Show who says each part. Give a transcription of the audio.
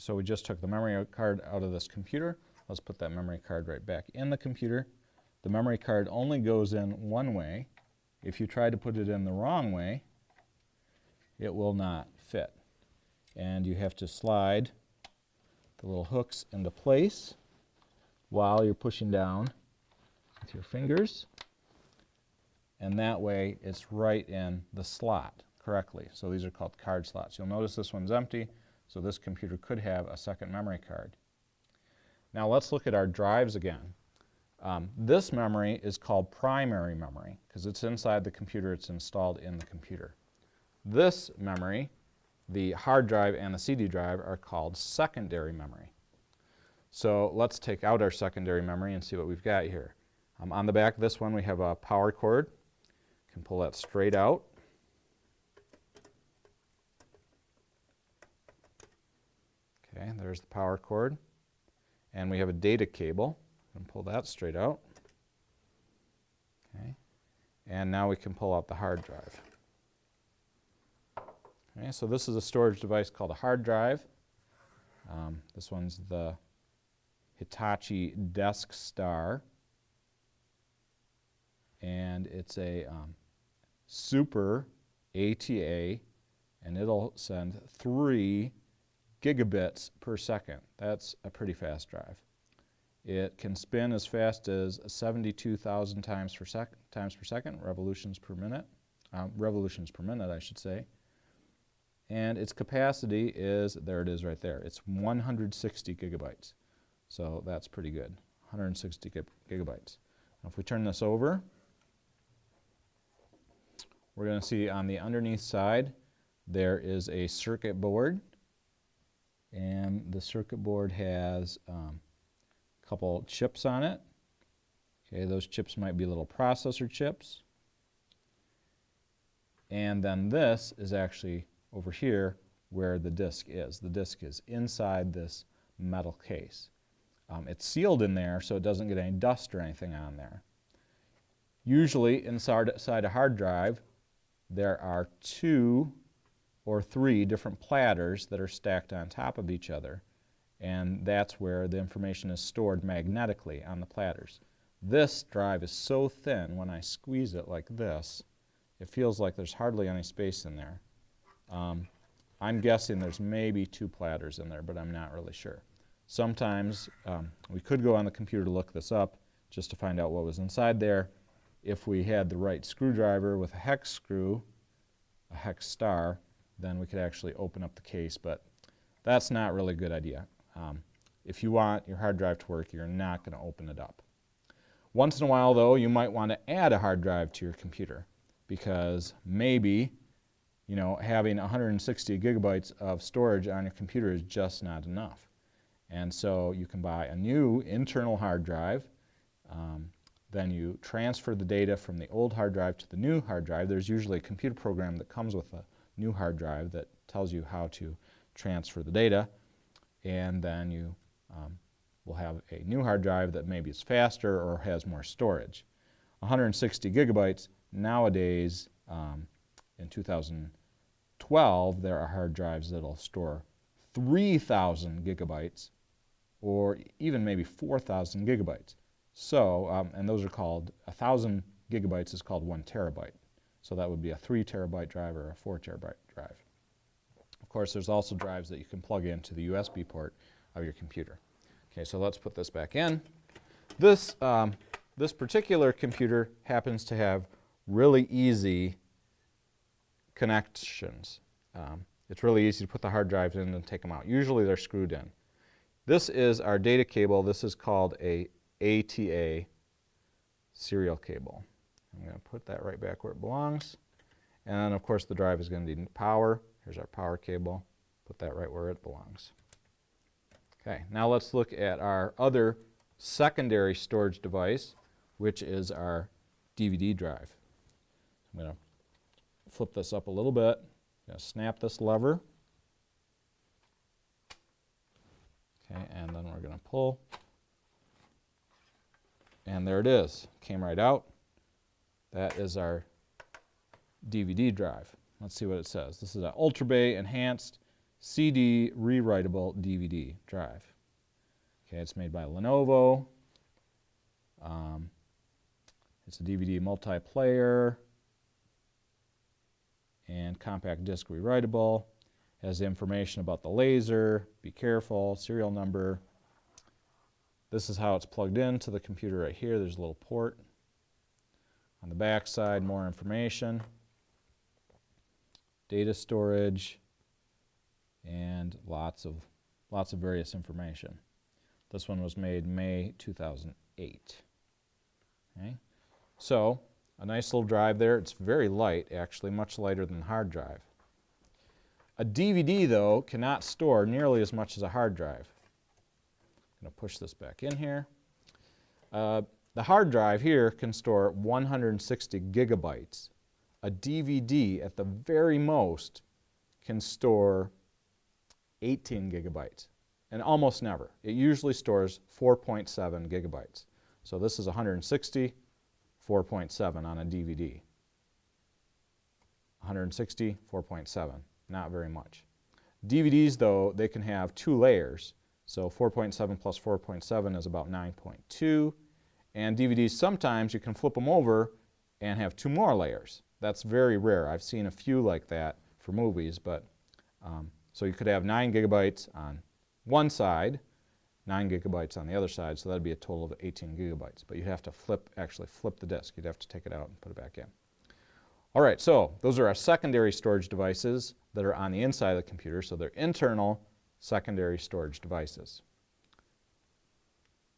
Speaker 1: So we just took the memory card out of this computer. Let's put that memory card right back in the computer. The memory card only goes in one way. If you try to put it in the wrong way, it will not fit. And you have to slide the little hooks into place while you're pushing down with your fingers. And that way it's right in the slot correctly. So these are called card slots. You'll notice this one's empty, so this computer could have a second memory card. Now let's look at our drives again. This memory is called primary memory because it's inside the computer, it's installed in the computer. This memory, the hard drive and the CD drive, are called secondary memory. So let's take out our secondary memory and see what we've got here. On the back of this one we have a power cord. You can pull that straight out. Okay, there's the power cord. And we have a data cable. And pull that straight out. Okay. And now we can pull out the hard drive. Okay, so this is a storage device called a hard drive. This one's the Hitachi Desk Star. And it's a super ATA, and it'll send 3 gigabits per second. That's a pretty fast drive. It can spin as fast as 72,000 times per second, revolutions per minute, I should say. And its capacity is, there it is right there, it's 160 gigabytes. So that's pretty good, 160 gigabytes. Now if we turn this over, we're going to see on the underneath side there is a circuit board, and the circuit board has a couple chips on it. Okay, those chips might be little processor chips. And then this is actually over here where the disk is. The disk is inside this metal case. It's sealed in there so it doesn't get any dust or anything on there. Usually inside a hard drive there are 2 or 3 different platters that are stacked on top of each other, and that's where the information is stored magnetically on the platters. This drive is so thin when I squeeze it like this, it feels like there's hardly any space in there. I'm guessing there's maybe 2 platters in there, but I'm not really sure. Sometimes we could go on the computer to look this up just to find out what was inside there. If we had the right screwdriver with a hex screw, a hex star, then we could actually open up the case, but that's not really a good idea. If you want your hard drive to work, you're not going to open it up. Once in a while, though, you might want to add a hard drive to your computer because maybe, you know, having 160 gigabytes of storage on your computer is just not enough. And so you can buy a new internal hard drive. Then you transfer the data from the old hard drive to the new hard drive. There's usually a computer program that comes with a new hard drive that tells you how to transfer the data. And then you will have a new hard drive that maybe is faster or has more storage. 160 gigabytes nowadays, in 2012, there are hard drives that will store 3,000 gigabytes or even maybe 4,000 gigabytes. So, and those are called, 1,000 gigabytes is called 1 terabyte. So that would be a 3 terabyte drive or a 4 terabyte drive. Of course, there's also drives that you can plug into the USB port of your computer. Okay, so let's put this back in. This particular computer happens to have really easy connections. It's really easy to put the hard drives in and take them out. Usually they're screwed in. This is our data cable. This is called a ATA serial cable. I'm going to put that right back where it belongs. And then, of course, the drive is going to need power. Here's our power cable. Put that right where it belongs. Okay, now let's look at our other secondary storage device, which is our DVD drive. I'm going to flip this up a little bit. I'm going to snap this lever. Okay, and then we're going to pull. And there it is. Came right out. That is our DVD drive. Let's see what it says. This is an Ultra Bay Enhanced CD rewritable DVD drive. Okay, it's made by Lenovo. It's a DVD multiplayer and compact disc rewritable. Has information about the laser, be careful, serial number. This is how it's plugged into the computer right here. There's a little port. On the back side, more information, data storage, and lots of various information. This one was made May 2008. Okay. So, a nice little drive there. It's very light, actually, much lighter than the hard drive. A DVD, though, cannot store nearly as much as a hard drive. I'm going to push this back in here. The hard drive here can store 160 gigabytes. A DVD, at the very most, can store 18 gigabytes, and almost never. It usually stores 4.7 gigabytes. So this is 160, 4.7 on a DVD. 160, 4.7, not very much. DVDs, though, they can have 2 layers. So 4.7 plus 4.7 is about 9.2. And DVDs, sometimes you can flip them over and have 2 more layers. That's very rare. I've seen a few like that for movies, but so you could have 9 gigabytes on one side, 9 gigabytes on the other side, so that'd be a total of 18 gigabytes. But you'd have to actually flip the disk. You'd have to take it out and put it back in. All right, so those are our secondary storage devices that are on the inside of the computer, so they're internal secondary storage devices.